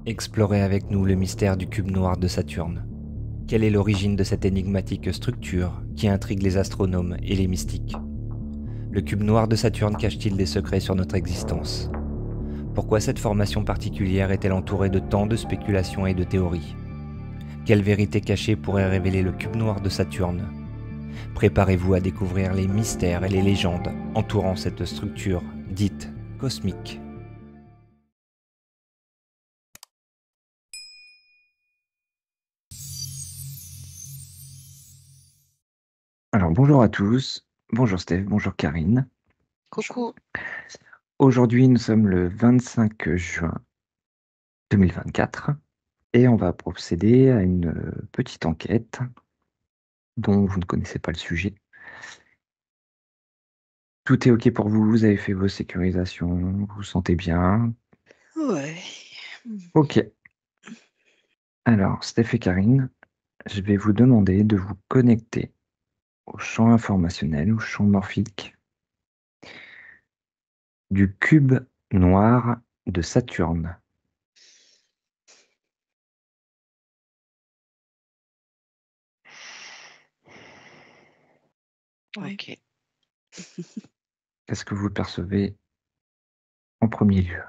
Explorez avec nous le mystère du cube noir de Saturne. Quelle est l'origine de cette énigmatique structure qui intrigue les astronomes et les mystiques? Le cube noir de Saturne cache-t-il des secrets sur notre existence? Pourquoi cette formation particulière est-elle entourée de tant de spéculations et de théories? Quelle vérité cachée pourrait révéler le cube noir de Saturne? Préparez-vous à découvrir les mystères et les légendes entourant cette structure dite cosmique. Alors bonjour à tous, bonjour Steph, bonjour Karine. Coucou. Aujourd'hui nous sommes le 25 juin 2024 et on va procéder à une petite enquête dont vous ne connaissez pas le sujet. Tout est OK pour vous, vous avez fait vos sécurisations, vous vous sentez bien? Ouais. OK. Alors Steph et Karine, je vais vous demander de vous connecter au champ informationnel, au champ morphique du cube noir de Saturne. Ouais. Ok. Qu'est-ce que vous percevez en premier lieu?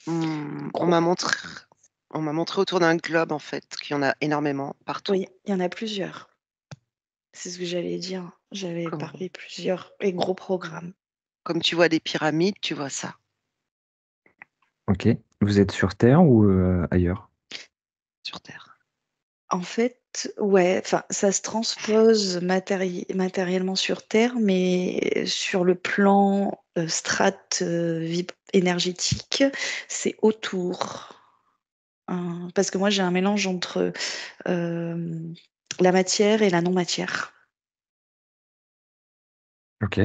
On m'a montré autour d'un globe, en fait, qu'il y en a énormément partout. Oui, il y en a plusieurs. C'est ce que j'allais dire. J'avais Comment parlé plusieurs et gros programmes. Comme tu vois des pyramides, tu vois ça. OK. Vous êtes sur Terre ou ailleurs? Sur Terre. En fait, ouais, ça se transpose matériellement sur Terre, mais sur le plan énergétique, c'est autour. Parce que moi, j'ai un mélange entre la matière et la non-matière. OK.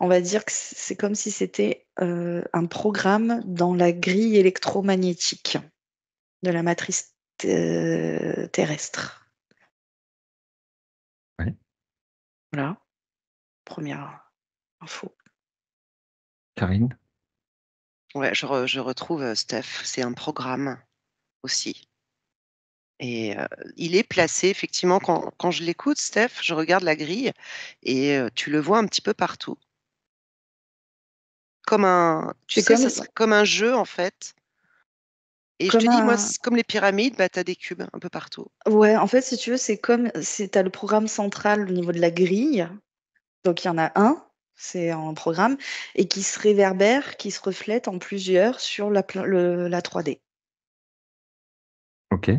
On va dire que c'est comme si c'était un programme dans la grille électromagnétique de la matrice terrestre. Ouais. Voilà, première info. Karine? Ouais, je retrouve Steph. C'est un programme aussi. Et il est placé, effectivement, quand je l'écoute, Steph, je regarde la grille et tu le vois un petit peu partout. Tu C'est sais, comme, ça serait comme un jeu, en fait. Et je te comme dis, moi, un. comme les pyramides, bah, tu as des cubes un peu partout. Ouais, en fait, si tu veux, c'est comme si tu as le programme central au niveau de la grille. Donc, il y en a un, c'est un programme, et qui se réverbère, qui se reflète en plusieurs sur la 3D. OK.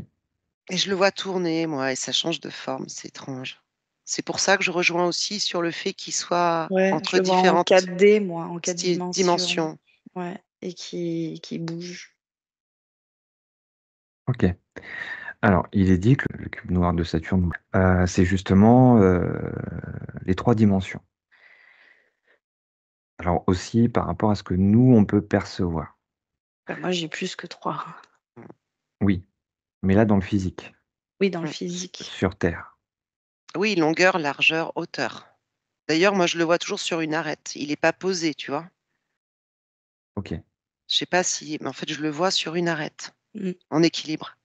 Et je le vois tourner, moi, et ça change de forme, c'est étrange. C'est pour ça que je rejoins aussi sur le fait qu'il soit Ouais, je entre le vois en différentes 4D, moi, en 4 dimensions. dimensions. Ouais, et qui bouge. OK. Alors, il est dit que le cube noir de Saturne, c'est justement les 3 dimensions. Alors aussi par rapport à ce que nous, on peut percevoir. Bah, moi, j'ai plus que 3. Oui, mais là, dans le physique, Oui, dans le Mmh. physique. sur Terre. Oui, longueur, largeur, hauteur. D'ailleurs, moi, je le vois toujours sur une arête. Il est pas posé, tu vois? OK. Je sais pas si mais en fait, je le vois sur une arête, Mm. en équilibre.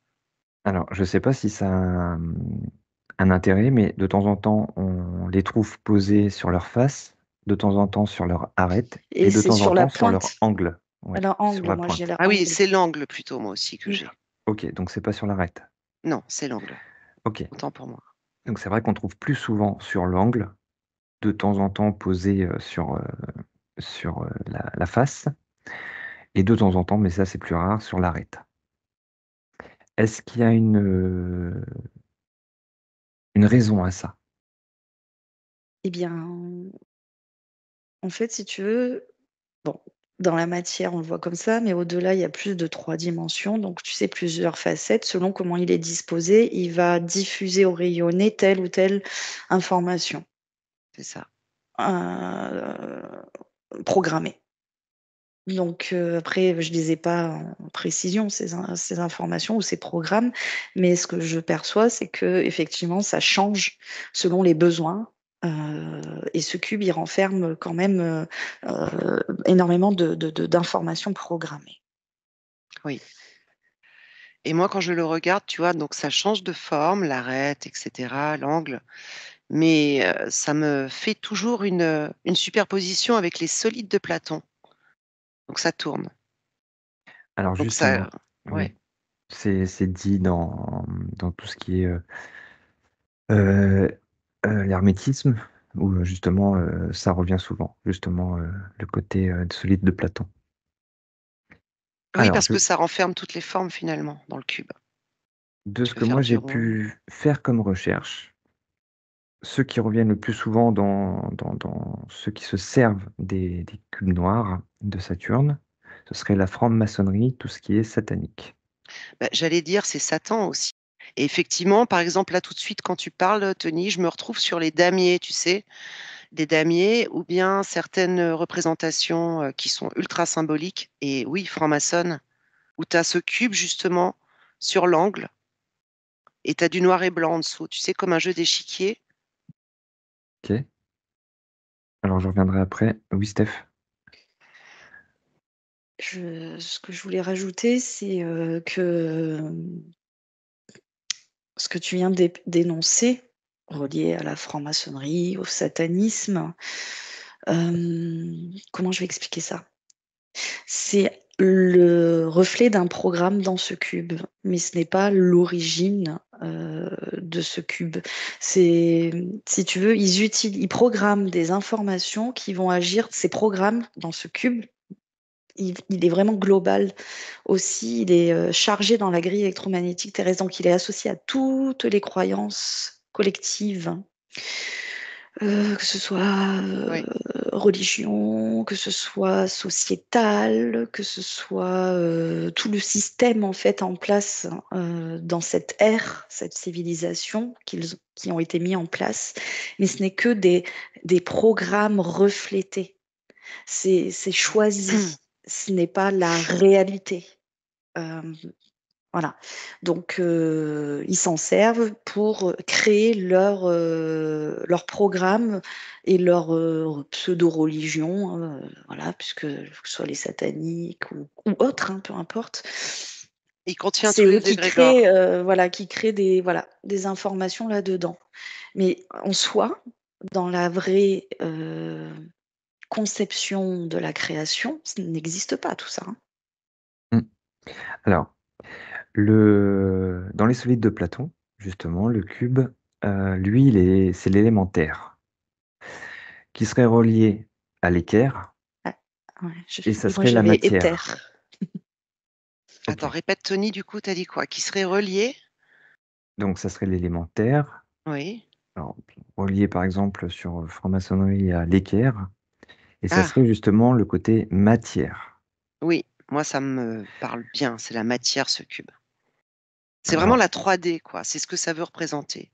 Alors, je ne sais pas si ça a un intérêt, mais de temps en temps, on les trouve posés sur leur face, de temps en temps sur leur arête Et et de c'est temps en sur la temps sur leur pointe. angle. Ouais, Alors, sur angle, la moi, j'ai pointe. la Ah oui, angle. c'est l'angle plutôt, moi aussi, que Mm. j'ai. OK, donc c'est pas sur l'arête. Non, c'est l'angle. OK. Autant pour moi. Donc c'est vrai qu'on trouve plus souvent sur l'angle, de temps en temps posé sur la face, et de temps en temps, mais ça c'est plus rare, sur l'arête. Est-ce qu'il y a une raison à ça? Eh bien, en fait, si tu veux, bon, dans la matière, on le voit comme ça, mais au-delà, il y a plus de 3 dimensions. Donc, tu sais, plusieurs facettes. Selon comment il est disposé, il va diffuser ou rayonner telle ou telle information C'est ça. euh, programmée. Donc, après, je ne les ai pas en précision, ces informations ou ces programmes, mais ce que je perçois, c'est que effectivement, ça change selon les besoins. Et ce cube, il renferme quand même énormément d'informations programmées. Oui. Et moi, quand je le regarde, tu vois, donc ça change de forme, l'arête, et cetera, l'angle, mais ça me fait toujours une superposition avec les solides de Platon. Donc ça tourne. Alors Donc ça justement, ouais. oui, c'est dit dans tout ce qui est euh, l'hermétisme, où justement ça revient souvent, justement le côté solide de Platon. Oui, Alors, parce que ça renferme toutes les formes finalement dans le cube. de Tu ce peux que faire moi du j'ai rond. pu faire comme recherche, ceux qui reviennent le plus souvent dans ceux qui se servent des cubes noirs de Saturne, ce serait la franc-maçonnerie, tout ce qui est satanique. Bah, j'allais dire, c'est Satan aussi. Et effectivement, par exemple, là tout de suite, quand tu parles, Tony, je me retrouve sur les damiers, tu sais, des damiers ou bien certaines représentations qui sont ultra symboliques. Et oui, franc-maçonne, où tu as ce cube justement sur l'angle et tu as du noir et blanc en dessous, tu sais, comme un jeu d'échiquier. Ok. Alors je reviendrai après. Oui, Steph. Ce que je voulais rajouter, c'est que ce que tu viens de d'énoncer, relié à la franc-maçonnerie, au satanisme, comment je vais expliquer ça? C'est le reflet d'un programme dans ce cube, mais ce n'est pas l'origine de ce cube. C'est, si tu veux, ils programment des informations qui vont agir. Ces programmes dans ce cube, il est vraiment global aussi. Il est chargé dans la grille électromagnétique terrestre, donc il est associé à toutes les croyances collectives. Que ce soit Oui. religion, que ce soit sociétal, que ce soit tout le système en fait en place dans cette ère, cette civilisation qui ont été mis en place. Mais ce n'est que des programmes reflétés. C'est choisi. Ce n'est pas la réalité. Euh, voilà. Donc, ils s'en servent pour créer leur programme et leur pseudo-religion, hein, voilà, puisque que ce soit les sataniques ou autres, hein, peu importe. Il contient C'est tous eux les égrégores. qui créent des informations là-dedans. Mais en soi, dans la vraie conception de la création, ça n'existe pas tout ça, hein. Hmm. Alors, dans les solides de Platon, justement, le cube, lui, c'est l'élémentaire, qui serait relié à l'équerre, Ah, ouais, et ça et moi serait la j'avais matière. éther. Attends, Ok. répète Tony, du coup, tu as dit quoi? Qui serait relié? Donc, ça serait l'élémentaire. Oui. Alors, relié par exemple sur franc-maçonnerie à l'équerre, et ça Ah, serait justement le côté matière. oui, moi ça me parle bien, c'est la matière, ce cube. C'est vraiment Alors, la 3D, quoi. C'est ce que ça veut représenter,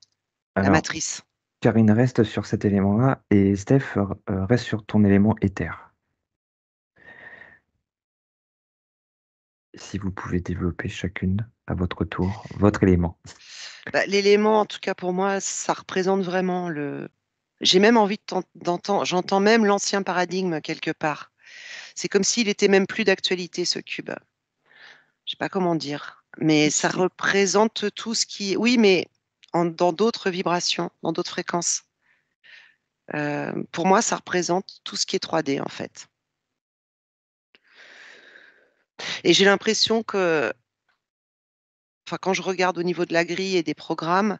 la alors, matrice. Karine reste sur cet élément-là et Steph reste sur ton élément éther. Si vous pouvez développer chacune à votre tour votre élément. Bah, l'élément, en tout cas pour moi, ça représente vraiment le. J'ai même envie d'entendre, j'entends même l'ancien paradigme quelque part. C'est comme s'il était même plus d'actualité, ce cube. Je sais pas comment dire, mais ça Ok. représente tout ce qui. Oui, mais dans d'autres vibrations, dans d'autres fréquences. Pour moi, ça représente tout ce qui est 3D en fait. Et j'ai l'impression que, enfin, quand je regarde au niveau de la grille et des programmes,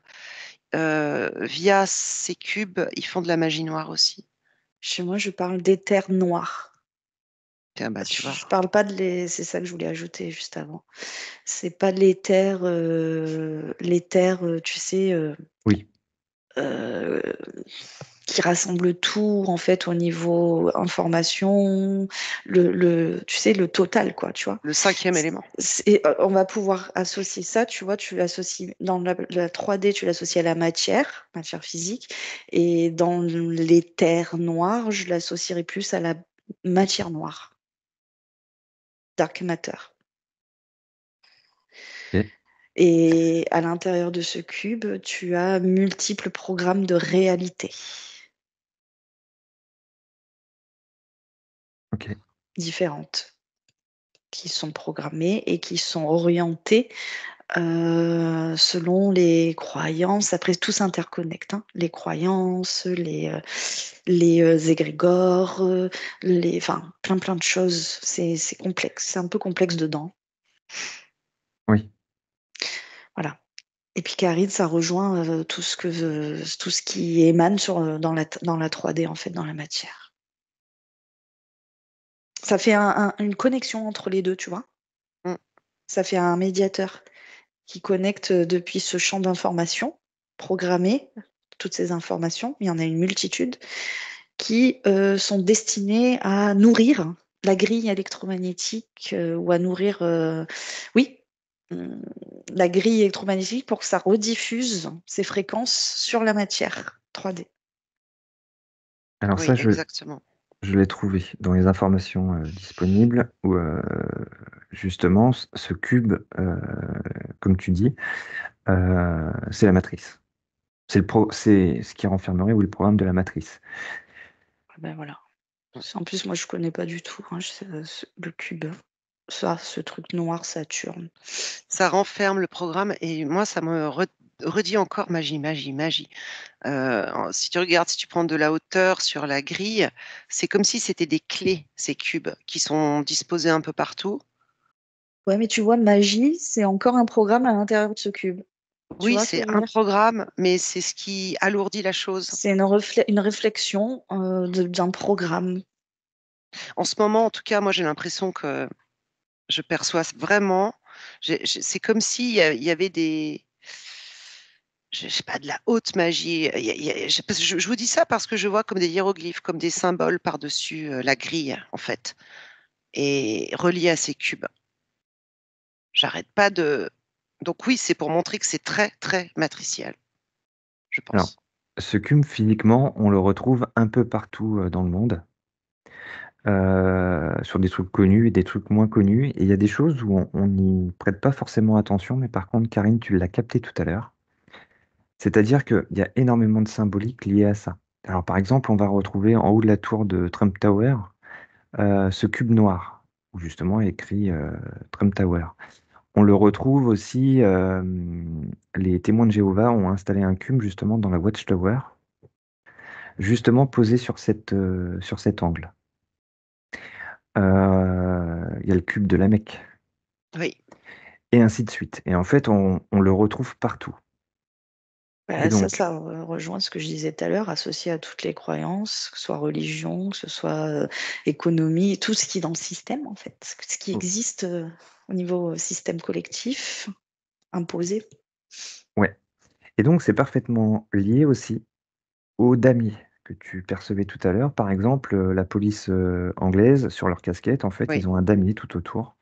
via ces cubes, ils font de la magie noire aussi. Chez moi, je parle d'éther noir. Tiens, bah, tu vois. Je parle pas c'est ça que je voulais ajouter juste avant. C'est pas de l'éther, tu sais, Oui, euh, qui rassemble tout en fait au niveau information, tu sais, le total, quoi, tu vois. Le cinquième élément. On va pouvoir associer ça, tu vois, tu l'associes dans la 3D, tu l'associes à la matière physique, et dans l'éther noir, je l'associerai plus à la matière noire, dark matter. ok, Et à l'intérieur de ce cube, tu as multiples programmes de réalité ok. différentes. qui sont programmés et qui sont orientés selon les croyances. Après, tout s'interconnecte, hein. Les croyances, les égrégores, enfin, plein de choses. C'est complexe. C'est un peu complexe dedans. Oui. Voilà. Et puis Karine, ça rejoint tout ce qui émane dans la 3D, en fait, dans la matière. Ça fait une connexion entre les deux, tu vois. Mm. Ça fait un médiateur qui connecte depuis ce champ d'informations programmé, toutes ces informations, il y en a une multitude, qui sont destinées à nourrir la grille électromagnétique ou à nourrir, oui, la grille électromagnétique pour que ça rediffuse ces fréquences sur la matière 3D. Alors Oui, ça, exactement. je l'ai trouvé dans les informations disponibles où justement ce cube, comme tu dis, c'est la matrice. C'est ce qui renfermerait le programme de la matrice. Ben voilà. En plus, moi, je connais pas du tout, hein, le cube. Ça, ce truc noir Saturne. Ça renferme le programme et moi, ça me redit encore magie, magie, magie. Si tu regardes, si tu prends de la hauteur sur la grille, c'est comme si c'était des clés, ces cubes, qui sont disposés un peu partout. Ouais, mais tu vois, magie, c'est encore un programme à l'intérieur de ce cube. Tu Oui, vois ce que c'est je veux un dire? programme, mais c'est ce qui alourdit la chose. C'est une réflexion d'un programme. En ce moment, en tout cas, moi, j'ai l'impression que je perçois vraiment, c'est comme s'il y avait je sais pas, de la haute magie. Parce que je vous dis ça parce que je vois comme des hiéroglyphes, comme des symboles par-dessus la grille, en fait, et reliés à ces cubes. J'arrête pas de. Donc oui, c'est pour montrer que c'est très, très matriciel, je Alors, pense. ce cube, physiquement, on le retrouve un peu partout dans le monde, sur des trucs connus et des trucs moins connus. Et il y a des choses où on n'y prête pas forcément attention, mais par contre, Karine, tu l'as capté tout à l'heure. C'est-à-dire qu'il y a énormément de symbolique liée à ça. Alors, par exemple, on va retrouver en haut de la tour de Trump Tower ce cube noir, où justement est écrit Trump Tower. On le retrouve aussi, les témoins de Jéhovah ont installé un cube justement dans la Watchtower, justement posé sur cet angle. Il y a le cube de la Mecque, Oui. et ainsi de suite. Et en fait, on le retrouve partout. Et Bah, ça, donc, ça rejoint ce que je disais tout à l'heure, associé à toutes les croyances, que ce soit religion, que ce soit économie, tout ce qui est dans le système, en fait, ce qui existe au niveau système collectif, imposé. ouais. Et donc, c'est parfaitement lié aussi aux damiers que tu percevais tout à l'heure. Par exemple, la police anglaise, sur leur casquette, en fait, Oui. ils ont un damier tout autour.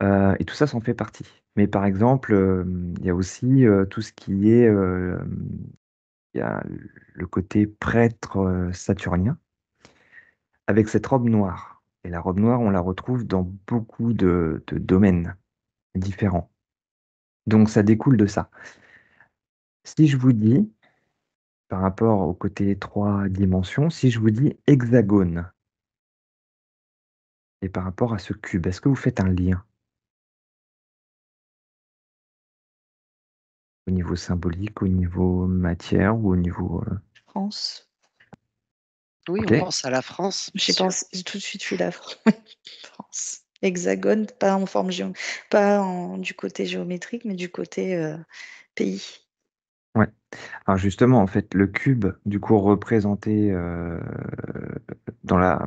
Et tout ça, ça en fait partie. Mais par exemple, il y a aussi tout ce qui est, il y a le côté prêtre saturnien, avec cette robe noire. Et la robe noire, on la retrouve dans beaucoup de domaines différents. Donc ça découle de ça. Si je vous dis, par rapport au côté 3 dimensions, si je vous dis hexagone, et par rapport à ce cube, est-ce que vous faites un lien au niveau symbolique, au niveau matière ou au niveau... France. Oui, Ok, on pense à la France, bien J'ai sûr. pensé tout de suite, je suis la France. Hexagone, pas en forme du côté géométrique, mais du côté pays. ouais. Alors justement, en fait, le cube, du coup, représenté dans la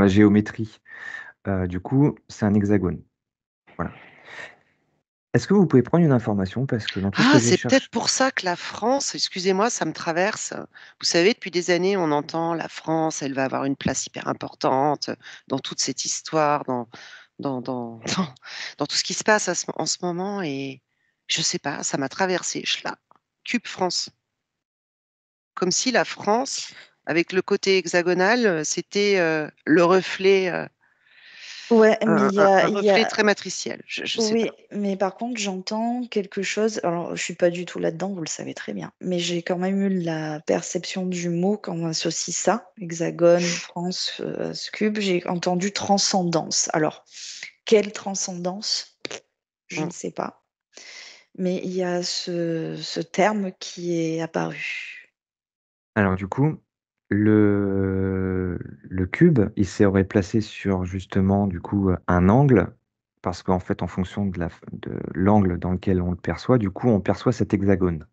géométrie, du coup, c'est un hexagone. Voilà. Est-ce que vous pouvez prendre une information? Parce que dans tout ce que Ah, j'ai c'est peut-être cherché... pour ça que la France, excusez-moi, ça me traverse. Vous savez, depuis des années, on entend la France, elle va avoir une place hyper importante dans toute cette histoire, dans tout ce qui se passe en ce moment. Et je sais pas, ça m'a traversé. Schla, Cube France. Comme si la France, avec le côté hexagonal, c'était le reflet. Ouais, mais un il y reflet a très matriciel. Je sais oui, pas. mais par contre, j'entends quelque chose. Alors, je suis pas du tout là-dedans, vous le savez très bien. Mais j'ai quand même eu la perception du mot quand on associe ça, hexagone, France, ce cube. J'ai entendu transcendance. Alors, quelle transcendance? Je Mmh. ne sais pas. Mais il y a ce terme qui est apparu. Alors du coup, le cube, il serait placé sur justement du coup un angle, parce qu'en fait, en fonction de l'angle dans lequel on le perçoit, du coup, on perçoit cet hexagone.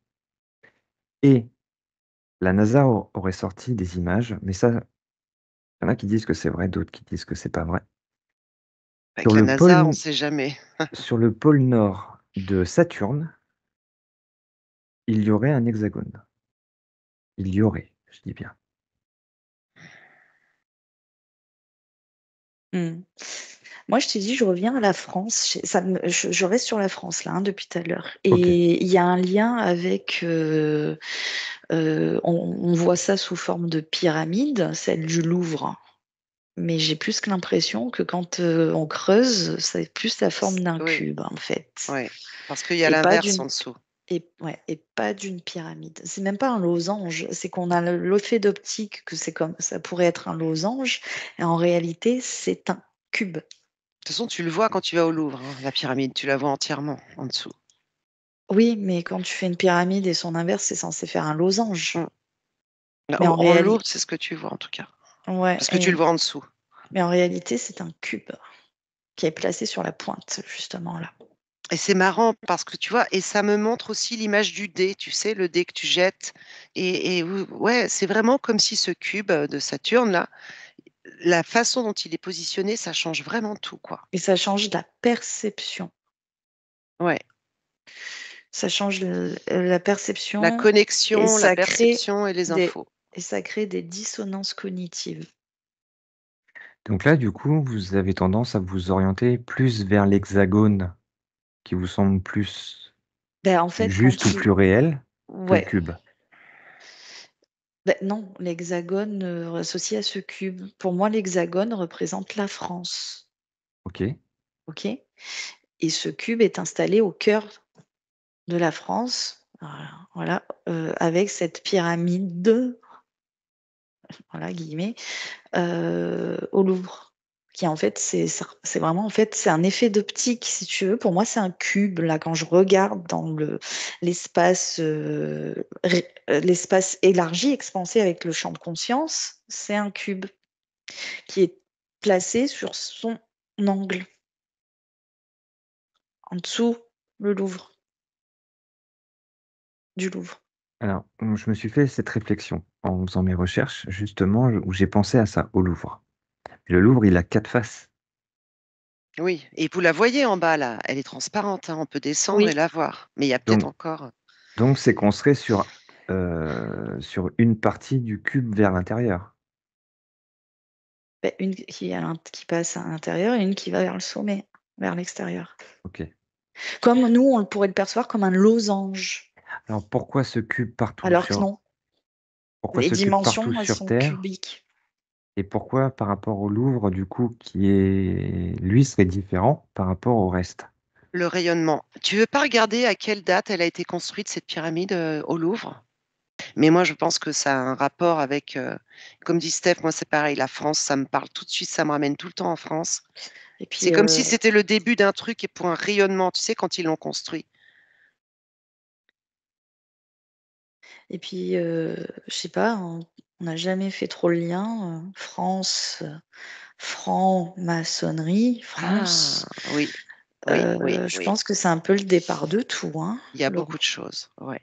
Et la NASA aurait sorti des images, mais ça, il y en a qui disent que c'est vrai, d'autres qui disent que c'est pas vrai. Avec Sur la le NASA, on pôle, sait jamais. sur le pôle nord de Saturne, il y aurait un hexagone. Il y aurait, je dis bien. Mmh. Moi, je t'ai dit, je reviens à la France. Je reste sur la France là, hein, depuis tout à l'heure. Ok. Et il y a un lien avec. On voit ça sous forme de pyramide, celle du Louvre. Mais j'ai plus que l'impression que quand on creuse, c'est plus la forme d'un Oui, cube, en fait. ouais, parce qu'il y a Et pas l'inverse d'une en dessous. et pas d'une pyramide. C'est même pas un losange, c'est qu'on a l'effet d'optique que c'est comme ça pourrait être un losange, et en réalité, c'est un cube. De toute façon, tu le vois quand tu vas au Louvre, hein, la pyramide, tu la vois entièrement en dessous. Oui, mais quand tu fais une pyramide et son inverse, c'est censé faire un losange. Mmh. Là, Mais en en Louvre, réalité, c'est ce que tu vois en tout cas, ouais, parce que tu le vois en dessous. mais en réalité, c'est un cube qui est placé sur la pointe, justement là. Et c'est marrant parce que tu vois, et ça me montre aussi l'image du dé, tu sais, le dé que tu jettes, et ouais, c'est vraiment comme si ce cube, de Saturne là, la façon dont il est positionné, ça change vraiment tout, quoi. Et ça change la perception. Ouais, Ça change la la perception et connexion, la ça crée perception et les des infos. dissonances cognitives. Donc là, du coup, vous avez tendance à vous orienter plus vers l'hexagone qui vous semble plus Ben, en fait, quand juste ou tu plus réel que le ouais, cube. non, l'hexagone, associé à ce cube. Pour moi, l'hexagone représente la France, Ok. OK? Et ce cube est installé au cœur de la France, voilà, avec cette pyramide, voilà, guillemets, au Louvre. Qui en fait, c'est vraiment en fait, c'est un effet d'optique, si tu veux. Pour moi, c'est un cube, là, quand je regarde dans l'espace, l'espace élargi, expansé avec le champ de conscience, c'est un cube qui est placé sur son angle, en dessous le Louvre, du Louvre. Alors, je me suis fait cette réflexion en faisant mes recherches, justement, où j'ai pensé à ça, au Louvre. Le Louvre, il a 4 faces. Oui, et vous la voyez en bas là, elle est transparente, hein, on peut descendre Oui, et la voir, mais il y a peut-être Donc, encore, donc c'est qu'on serait sur une partie du cube vers l'intérieur. bah, une qui passe à l'intérieur et une qui va vers le sommet, vers l'extérieur. Ok. Comme nous, on pourrait le percevoir comme un losange, Alors, pourquoi ce cube partout alors que sur, non. pourquoi Les ce cube partout dimensions, elles sur sont Terre? cubiques. Et pourquoi par rapport au Louvre, du coup, lui, serait différent par rapport au reste? le rayonnement. Tu veux pas regarder à quelle date elle a été construite cette pyramide, au Louvre? Mais moi je pense que ça a un rapport avec, comme dit Steph, moi c'est pareil, la France, ça me parle tout de suite, ça me ramène tout le temps en France. Et C'est puis, comme si c'était le début d'un truc et pour un rayonnement, tu sais, quand ils l'ont construit. je sais pas, on n'a jamais fait trop le lien, France, franc-maçonnerie, Ah! France. Oui, oui, oui, Je oui. pense que c'est un peu le départ de tout, hein, Il y a Laurent. beaucoup de choses, ouais.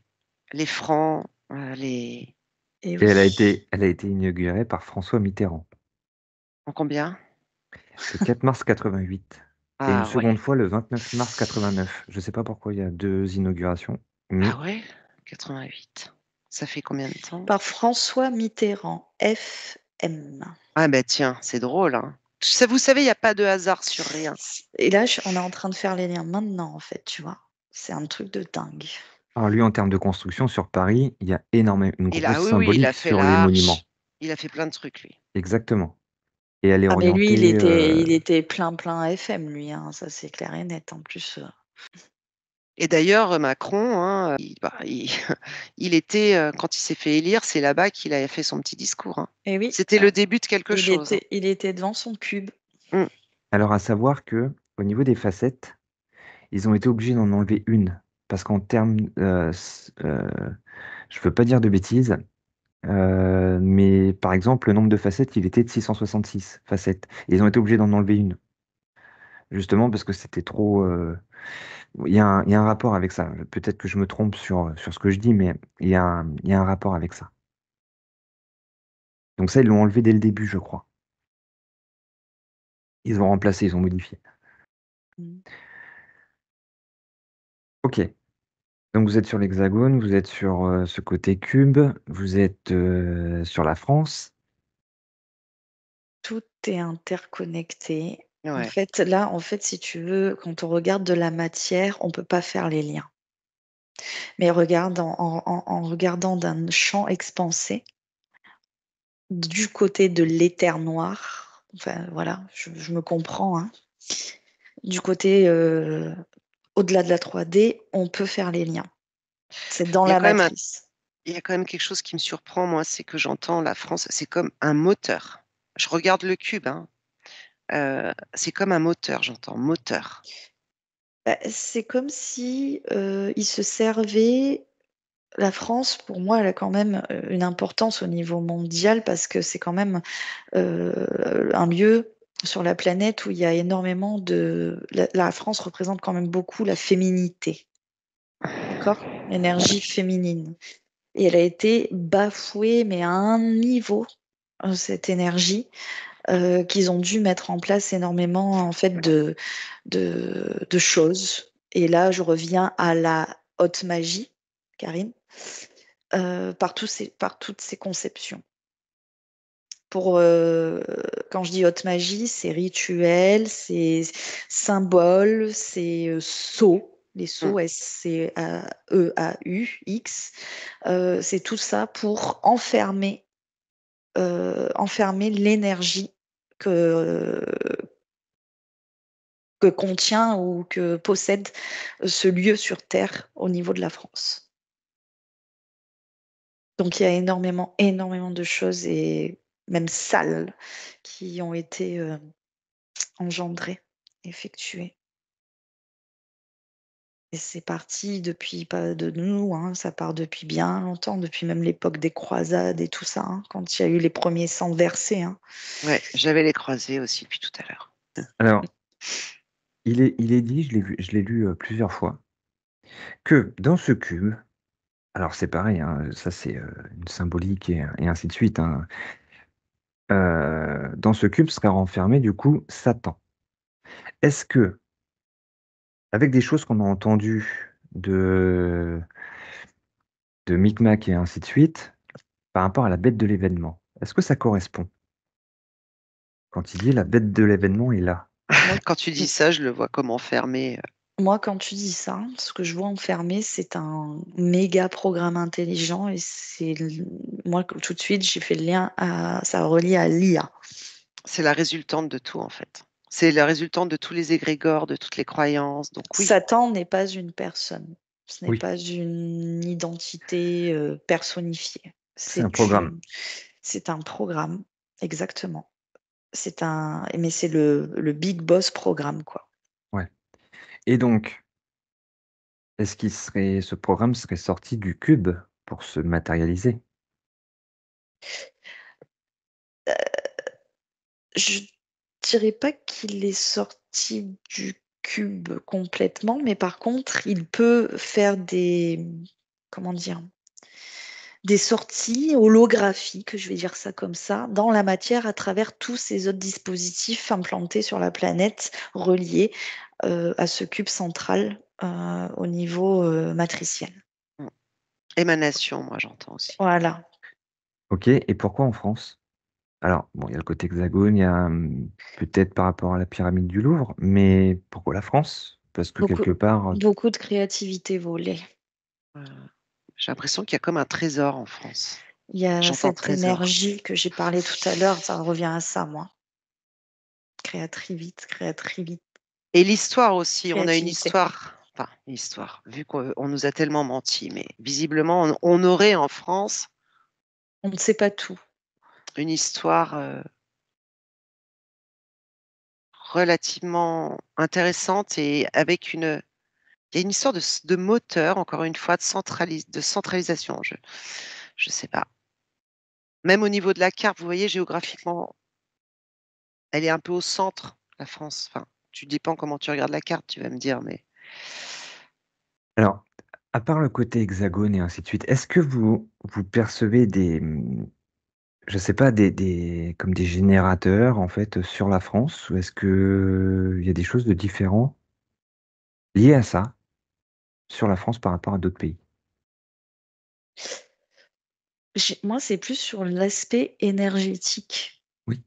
Les francs, les Et Et elle a oui. été inaugurée par François Mitterrand en combien? le 4 mars 88 et une Ah ouais. seconde fois le 29 mars 89. Je ne sais pas pourquoi il y a 2 inaugurations, Ah mais ouais? 88. Ça fait combien de temps? Par François Mitterrand, FM. Ah bah tiens, c'est drôle, hein. Ça, vous savez, il y a pas de hasard sur rien. Et là, on est en train de faire les liens maintenant, en fait, tu vois? C'est un truc de dingue. alors lui, en termes de construction sur Paris, il y a énormément une Il a grosse oui, oui, il symbolique a fait sur les monuments. l'Arche, il a fait plein de trucs lui. Exactement. Et elle est Ah, mais lui, il orientée. était plein FM, lui, hein, ça c'est clair et net. En plus, Et d'ailleurs, Macron, hein, il était, quand il s'est fait élire, c'est là-bas qu'il a fait son petit discours, hein. et oui, C'était le début de quelque chose, hein. il était devant son cube. Mmh. Alors, à savoir que au niveau des facettes, ils ont été obligés d'en enlever une. Parce qu'en termes, je veux pas dire de bêtises, mais par exemple, le nombre de facettes, il était de 666 facettes. Et ils ont été obligés d'en enlever une. Justement parce que c'était trop. Il y a un rapport avec ça. Peut-être que je me trompe sur ce que je dis, mais il y a un rapport avec ça. Donc ça, ils l'ont enlevé dès le début, je crois. Ils ont remplacé, ils ont modifié. Mm. Ok. Donc vous êtes sur l'Hexagone, vous êtes sur ce côté cube, vous êtes sur la France. Tout est interconnecté. En Ouais. fait, là, si tu veux, quand on regarde de la matière, on peut pas faire les liens. Mais regarde, en regardant d'un champ expansé, du côté de l'éther noir, enfin voilà, je me comprends, hein, du côté au-delà de la 3D, on peut faire les liens. C'est dans Il y a la quand même matrice. il y a quand même quelque chose qui me surprend, moi, c'est que j'entends la France, c'est comme un moteur. Je regarde le cube, hein, c'est comme un moteur, j'entends moteur. Bah, c'est comme si il se servait. La France, pour moi, elle a quand même une importance au niveau mondial parce que c'est quand même un lieu sur la planète où il y a énormément de... La France représente quand même beaucoup la féminité, d'accord? L'énergie féminine. Et elle a été bafouée, mais à un niveau, cette énergie, qu'ils ont dû mettre en place énormément en fait de choses. Et là, je reviens à la haute magie, Karine, par toutes ces conceptions. Pour, quand je dis haute magie, c'est rituel, c'est symbole, c'est sceau, les Mmh. sceaux, S-C-E-A-U-X. C'est tout ça pour enfermer l'énergie que, que contient ou que possède ce lieu sur Terre au niveau de la France. Donc il y a énormément de choses et même salles qui ont été engendrées, effectuées. Et c'est parti depuis pas de nous, hein, ça part depuis bien longtemps, depuis même l'époque des croisades et tout ça, hein, quand il y a eu les premiers sangs versés, hein. Ouais, j'avais les croisés aussi depuis tout à l'heure. Alors, il est dit, je l'ai lu plusieurs fois, que dans ce cube, alors c'est pareil, hein, ça c'est une symbolique et ainsi de suite, hein, dans ce cube serait renfermé du coup Satan. Est-ce que, avec des choses qu'on a entendues de Micmac et ainsi de suite, par rapport à la bête de l'événement, est-ce que ça correspond? Quand il dit la bête de l'événement est là. Quand tu dis ça, je le vois comme enfermé. Moi, quand tu dis ça, ce que je vois enfermé, c'est un méga programme intelligent et moi tout de suite j'ai fait le lien à ça relie à l'IA. C'est la résultante de tout, en fait. C'est la résultante de tous les égrégores, de toutes les croyances, donc oui. Satan n'est pas une personne, ce n'est Oui, pas une identité personnifiée. c'est un programme. C'est un programme, exactement. Mais c'est le big boss programme, quoi. Ouais. Et donc, ce programme serait sorti du cube pour se matérialiser? Je dirais pas qu'il est sorti du cube complètement, mais par contre, il peut faire comment dire, des sorties holographiques, je vais dire ça comme ça, dans la matière à travers tous ces autres dispositifs implantés sur la planète, reliés à ce cube central au niveau matriciel. Mmh. Émanation, moi, j'entends aussi. Voilà. Ok, et pourquoi en France? Alors, bon, il y a le côté hexagone, il y a peut-être par rapport à la pyramide du Louvre, mais pourquoi la France? Parce que Beaucoup, quelque part, beaucoup de créativité volée. Heu, j'ai l'impression qu'il y a comme un trésor en France. Il y a J'entends cette trésor. énergie que j'ai parlé tout à l'heure, ça revient à ça, moi. créativité, Et l'histoire aussi, on a une créativité. histoire. Enfin, l'histoire, vu qu'on nous a tellement menti, mais visiblement, on aurait en France On ne sait pas tout. une histoire relativement intéressante et avec il y a une histoire de moteur, encore une fois, de centralisation. Je sais pas. Même au niveau de la carte, vous voyez, géographiquement, elle est un peu au centre, la France. Enfin, tu dépends comment tu regardes la carte, tu vas me dire, mais Alors, à part le côté hexagone et ainsi de suite, est-ce que vous percevez je sais pas, comme des générateurs, en fait, sur la France? Ou est-ce que il y a des choses de différents liées à ça, sur la France par rapport à d'autres pays? Moi, c'est plus sur l'aspect énergétique Oui.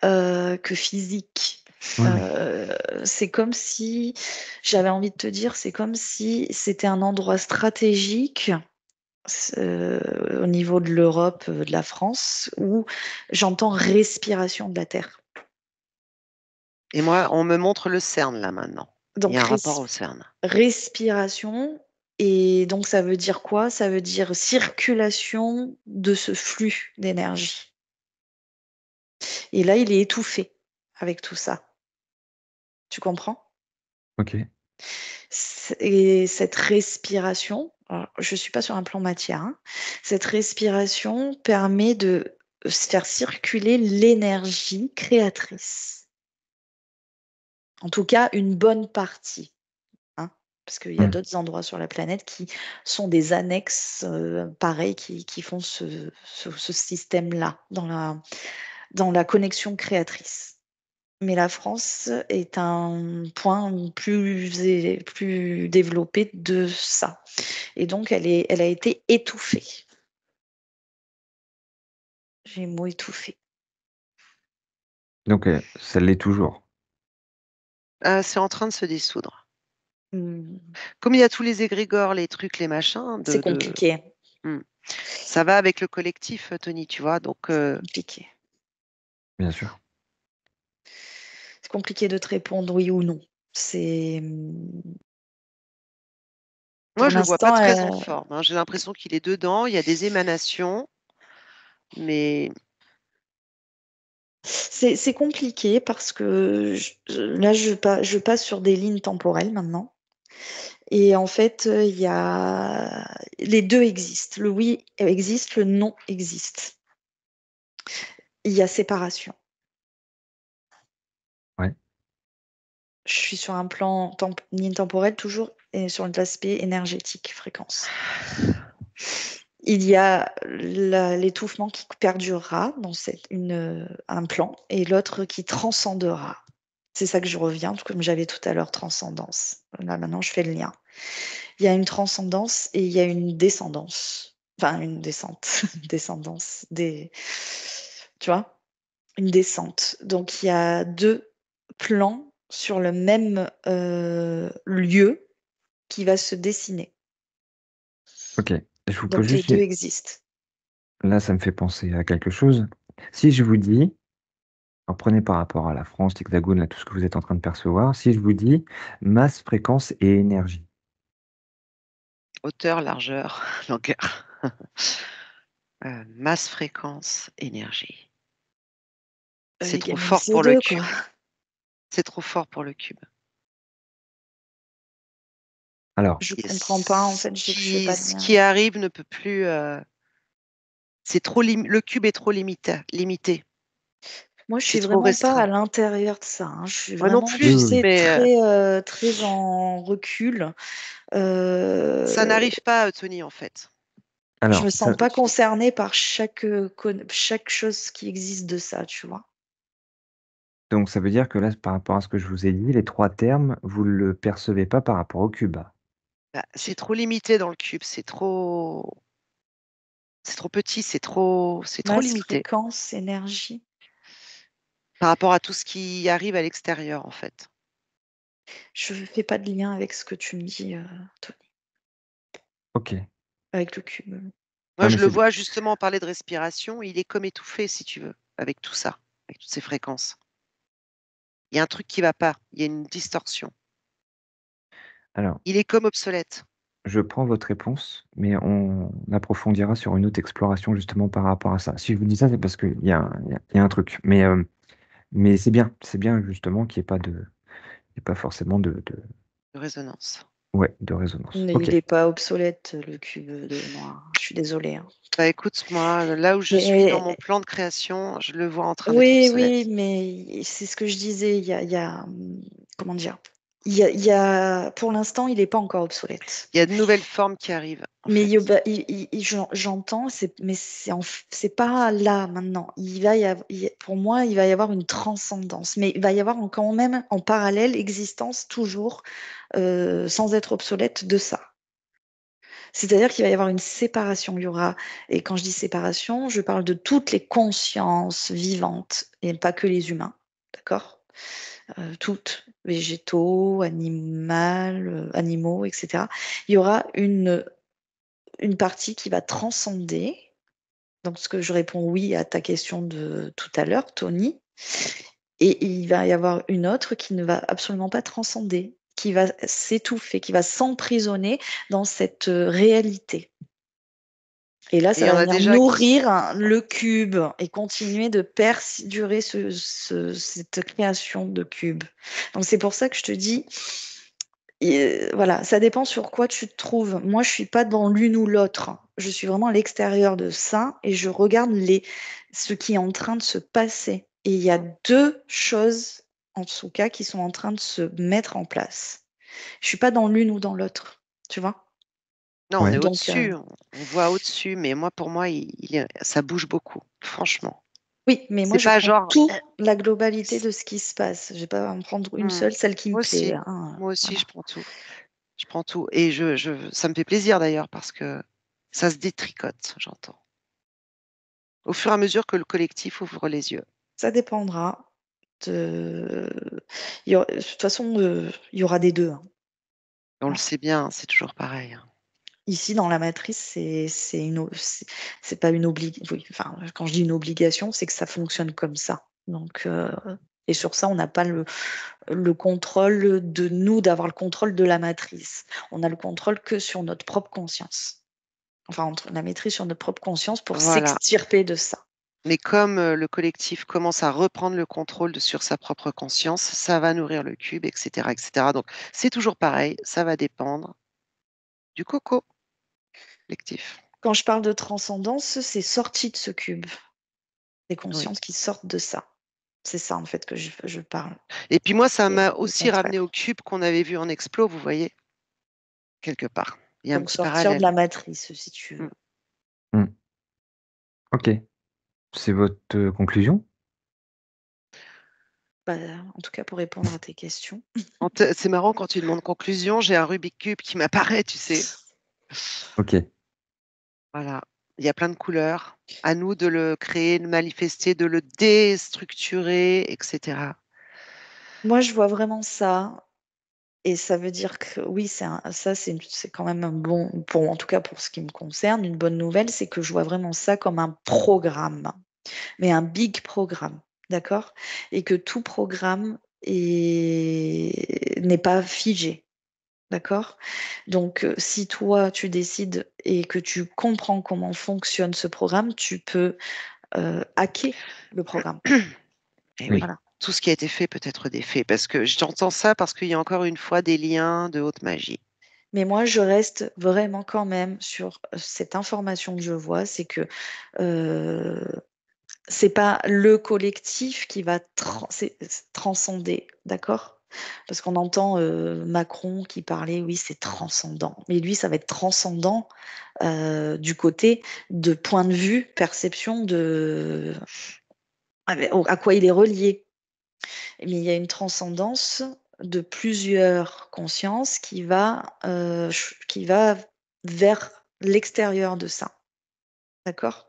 que physique. Oui, oui. C'est comme si, j'avais envie de te dire, c'est comme si c'était un endroit stratégique au niveau de l'Europe, de la France, où j'entends respiration de la Terre. et moi, on me montre le CERN là maintenant. Il y Donc a un rapport au CERN. respiration, et donc ça veut dire quoi? Ça veut dire circulation de ce flux d'énergie. Et là, il est étouffé avec tout ça. Tu comprends? Ok. Et cette respiration, alors, je ne suis pas sur un plan matière, hein, cette respiration permet de faire circuler l'énergie créatrice. En tout cas, une bonne partie, hein, parce qu'il y a Hmm. d'autres endroits sur la planète qui sont des annexes pareils qui font ce système-là dans la connexion créatrice. Mais la France est un point plus développé de ça. Et donc, elle a été étouffée. J'ai le mot étouffé. Donc, ça l'est toujours. C'est en train de se dissoudre. Hmm. Comme il y a tous les égrégores, les trucs, les machins, C'est compliqué. ça va avec le collectif, Tony, tu vois. Donc, Compliqué. Bien sûr. C'est compliqué de te répondre oui ou non. C'est moi, pour je le vois pas l'instant, très en forme. Hein. J'ai l'impression qu'il est dedans. Il y a des émanations, mais c'est compliqué parce que là, je passe sur des lignes temporelles maintenant. Et en fait, il y a les deux existent. Le oui existe, le non existe. Il y a séparation. Ouais. Je suis sur un plan ligne temporelle toujours et sur l'aspect énergétique, fréquence. Il y a l'étouffement qui perdurera dans un plan et l'autre qui transcendera. C'est ça que je reviens, comme j'avais tout à l'heure, transcendance. Là, maintenant, je fais le lien. Il y a une transcendance et il y a une descendance. Enfin, une descente. Descendance. Tu vois? Une descente. Donc, il y a deux plans sur le même lieu qui va se dessiner. Ok. Je vous pose Donc, les juste deux existent. Là, ça me fait penser à quelque chose. Si je vous dis, alors prenez par rapport à la France, l'Hexagone, là, tout ce que vous êtes en train de percevoir, si je vous dis masse, fréquence et énergie. hauteur, largeur, longueur. Masse, fréquence, énergie. C'est trop Gaming fort pour le CO2, quoi. cube. C'est trop fort pour le cube. Alors, Je comprends pas, en fait, je fais pas de Ce lien. qui arrive ne peut plus. C'est trop le cube est trop limité. Moi, je suis C'est trop vraiment pas à restreint. l'intérieur de ça, hein. Je suis Moi non vraiment, oui, plus, tu oui, oui. sais, mais très en recul. ça Euh, n'arrive pas, Tony, en fait. je Alors, me ça, sens pas concernée par chaque chose qui existe de ça, tu vois. donc ça veut dire que là, par rapport à ce que je vous ai dit, les trois termes, vous ne le percevez pas par rapport au cube. Bah, c'est trop limité dans le cube. C'est trop petit. C'est trop Masse, limité fréquence, énergie. par rapport à tout ce qui arrive à l'extérieur, en fait. Je fais pas de lien avec ce que tu me dis, Tony, Ok. avec le cube. Moi, Non, je mais le c'est vois justement parler de respiration. Il est comme étouffé, si tu veux, avec tout ça, avec toutes ces fréquences. Il y a un truc qui va pas, il y a une distorsion. Alors, Il est comme obsolète. je prends votre réponse, mais on approfondira sur une autre exploration justement par rapport à ça. Si je vous dis ça, c'est parce qu'il y a, il y a un truc. Mais c'est bien justement qu'il n'y ait pas il y ait pas forcément De résonance. ouais, de résonance. Mais Ok. il n'est pas obsolète, le cube de noir. Je suis désolée. Hein. Bah écoute, moi, là où je suis dans mon plan de création, je le vois en train d'être Oui, obsolète. oui, mais c'est ce que je disais. Comment dire? Pour l'instant, il n'est pas encore obsolète. Il y a de nouvelles formes qui arrivent, en Mais fait. j'entends, mais c'est pas là maintenant. Pour moi, il va y avoir une transcendance, mais il va y avoir quand même en parallèle existence toujours, sans être obsolète de ça. C'est-à-dire qu'il va y avoir une séparation. Il y aura, et quand je dis séparation, je parle de toutes les consciences vivantes et pas que les humains, d'accord? Toutes, végétaux, animaux, etc. Il y aura une partie qui va transcender. Donc, ce que je réponds oui à ta question de tout à l'heure, Tony. Et il va y avoir une autre qui ne va absolument pas transcender, qui va s'étouffer, qui va s'emprisonner dans cette réalité. Et là, Et il ça y en va a venir déjà nourrir le cube et continuer de perdurer cette création de cube. Donc, c'est pour ça que je te dis, voilà, ça dépend sur quoi tu te trouves. Moi, je suis pas dans l'une ou l'autre. Je suis vraiment à l'extérieur de ça et je regarde ce qui est en train de se passer. Et il y a deux choses, en tout cas, qui sont en train de se mettre en place. Je suis pas dans l'une ou dans l'autre, tu vois? Non, on Ouais. est Donc, au-dessus, on voit au-dessus, mais moi, pour moi, ça bouge beaucoup, franchement. oui, mais moi, C'est je pas prends genre. tout, la globalité de ce qui se passe. Je vais pas en prendre une Hmm. seule, celle qui me Moi plaît. aussi, Hein, moi aussi, voilà. je prends tout. Je prends tout. Et ça me fait plaisir d'ailleurs parce que ça se détricote, j'entends. Au fur et à mesure que le collectif ouvre les yeux. Ça dépendra de. De toute façon, il y aura des deux. Hein. On le Voilà. sait bien, c'est toujours pareil. Hein. Ici, dans la matrice, c'est pas une obligation. Oui, enfin, quand je dis une obligation, c'est que ça fonctionne comme ça. Donc, et sur ça, on n'a pas le contrôle de nous, d'avoir le contrôle de la matrice. On a le contrôle que sur notre propre conscience. Enfin, la maîtrise sur notre propre conscience pour Voilà. s'extirper de ça. Mais comme le collectif commence à reprendre le contrôle sur sa propre conscience, ça va nourrir le cube, etc., etc. Donc, c'est toujours pareil, ça va dépendre du coco collectif. Quand je parle de transcendance, c'est sorti de ce cube. Des Oui. consciences qui sortent de ça. C'est ça, en fait, que je parle. Et puis moi, ça Et m'a le aussi ramené au contraire. cube qu'on avait vu en explo, vous voyez, quelque part. Il y a un Donc, petit sortir de parallèle. la matrice, si tu Mm. veux. Hmm. Ok. C'est votre conclusion? Bah, en tout cas, pour répondre à tes questions. C'est marrant quand tu demandes conclusion, j'ai un Rubik's Cube qui m'apparaît, tu sais. Ok. Voilà. Il y a plein de couleurs. À nous de le créer, de le manifester, de le déstructurer, etc. Moi, je vois vraiment ça. Et ça veut dire que oui, c'est quand même un bon, en tout cas pour ce qui me concerne, une bonne nouvelle, c'est que je vois vraiment ça comme un programme, mais un big programme, d'accord? Et que tout programme n'est pas figé. D'accord? Donc, si toi, tu décides et que tu comprends comment fonctionne ce programme, tu peux hacker le programme. Et Oui. oui. Tout ce qui a été fait peut être défait, parce que j'entends ça parce qu'il y a encore une fois des liens de haute magie. Mais moi, je reste vraiment quand même sur cette information que je vois, c'est que euh, c'est pas le collectif qui va transcender, d'accord? Parce qu'on entend Macron qui parlait, oui, c'est transcendant. Mais lui, ça va être transcendant du côté de point de vue, perception de à quoi il est relié. Mais il y a une transcendance de plusieurs consciences qui va vers l'extérieur de ça. D'accord?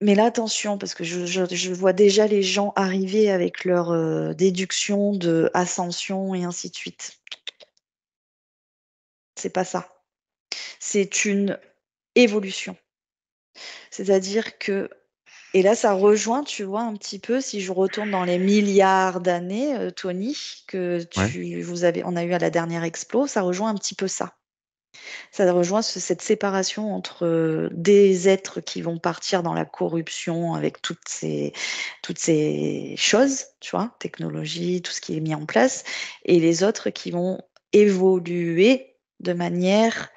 Mais là, attention, parce que je vois déjà les gens arriver avec leur déduction de ascension et ainsi de suite. C'est pas ça. C'est une évolution. C'est-à-dire que Et là, ça rejoint, tu vois, un petit peu, si je retourne dans les milliards d'années, Tony, que Ouais. on a eu à la dernière explo, ça rejoint un petit peu ça. Ça rejoint cette séparation entre des êtres qui vont partir dans la corruption avec toutes ces choses, tu vois, technologie, tout ce qui est mis en place, et les autres qui vont évoluer de manière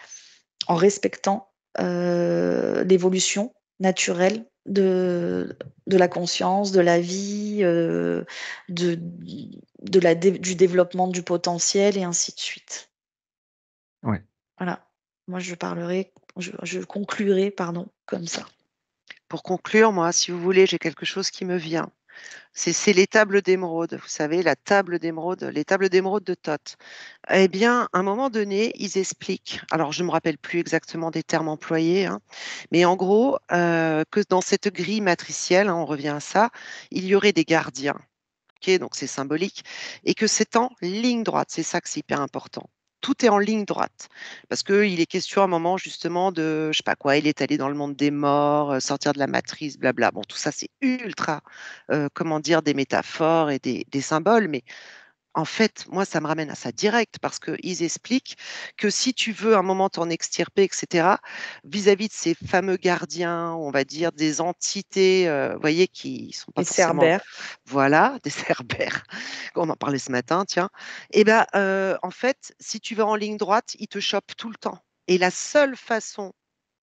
en respectant l'évolution naturelle de la conscience, de la vie, du développement du potentiel et ainsi de suite. Ouais. Voilà. Moi, je conclurai, pardon, comme ça. Pour conclure, moi, si vous voulez, j'ai quelque chose qui me vient. C'est les tables d'émeraude, vous savez, la table d'émeraude, les tables d'émeraude de Thoth. Eh bien, à un moment donné, ils expliquent, alors je ne me rappelle plus exactement des termes employés, hein, mais en gros, que dans cette grille matricielle, hein, on revient à ça, il y aurait des gardiens. Ok, donc c'est symbolique, et que c'est en ligne droite, c'est ça que c'est hyper important. Tout est en ligne droite, parce qu'il est question à un moment justement de, je sais pas quoi, il est allé dans le monde des morts, sortir de la matrice, blabla. Bon, tout ça c'est ultra, comment dire, des métaphores et des symboles, mais en fait, moi, ça me ramène à ça direct parce qu'ils expliquent que si tu veux un moment t'en extirper, etc., vis-à-vis de ces fameux gardiens, on va dire des entités, vous voyez, qui sont pas Et forcément, Cerbère. voilà, des cerbères, on en parlait ce matin, tiens, et ben, en fait, si tu vas en ligne droite, ils te chopent tout le temps. Et la seule façon,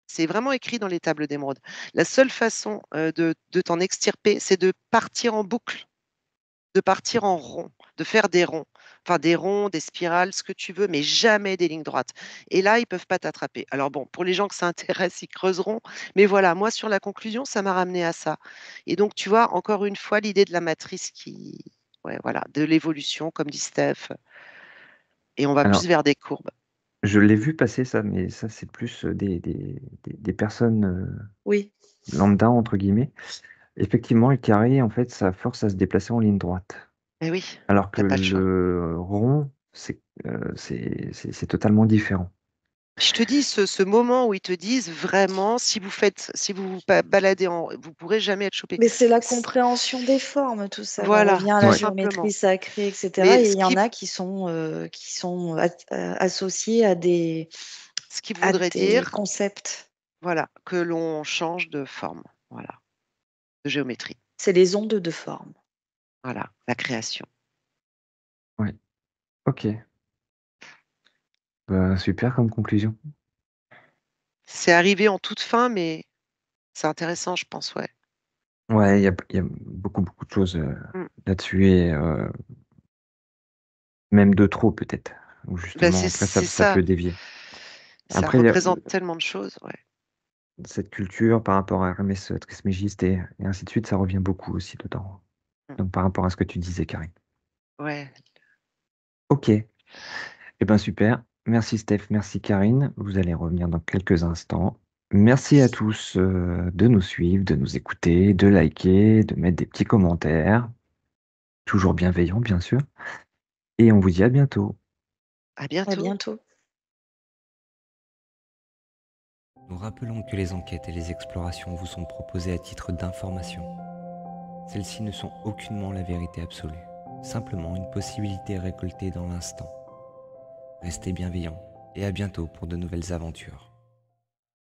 c'est vraiment écrit dans les tables d'émeraude, la seule façon de t'en extirper, c'est de partir en boucle, de partir en rond, de faire des ronds. Enfin, des ronds, des spirales, ce que tu veux, mais jamais des lignes droites. Et là, ils ne peuvent pas t'attraper. Alors bon, pour les gens que ça intéresse, ils creuseront. Mais voilà, moi, sur la conclusion, ça m'a ramené à ça. Et donc, tu vois, encore une fois, l'idée de la matrice qui... Ouais, voilà, de l'évolution, comme dit Steph. Et on va Alors, plus vers des courbes. je l'ai vu passer ça, mais ça, c'est plus des personnes Oui, lambda, entre guillemets. Effectivement, le carré, en fait, ça force à se déplacer en ligne droite. Mais oui, Alors que t'as pas le choix. le rond, c'est totalement différent. Je te dis, ce moment où ils te disent vraiment, si vous baladez vous pourrez jamais être chopé. mais c'est la compréhension des formes, tout ça. On Voilà, revient à tout la Ouais. simplement. géométrie sacrée, etc. Mais Et il y en a qui sont associés ce qui à voudrait des dire, concepts. voilà, que l'on change de forme, voilà, de géométrie, C'est les ondes de forme. voilà, la création. Ouais. Ok. Bah, super comme conclusion. C'est arrivé en toute fin, mais c'est intéressant, je pense, ouais. Ouais, il y a beaucoup, beaucoup de choses Mm. là-dessus et même de trop peut-être. Ou Ben, justement, après, c'est ça ça, peut dévier. ça Après, il y a représente tellement de choses, ouais. cette culture par rapport à Hermès Trismégiste et ainsi de suite, ça revient beaucoup aussi dedans. Mm. Donc, par rapport à ce que tu disais, Karine. Ouais, Ok. Eh ben super. Merci Steph, merci Karine. Vous allez revenir dans quelques instants. Merci à tous de nous suivre, de nous écouter, de liker, de mettre des petits commentaires. Toujours bienveillants, bien sûr. Et on vous dit à bientôt. à À bientôt. bientôt. Nous rappelons que les enquêtes et les explorations vous sont proposées à titre d'information. Celles-ci ne sont aucunement la vérité absolue, simplement une possibilité récoltée dans l'instant. Restez bienveillants et à bientôt pour de nouvelles aventures.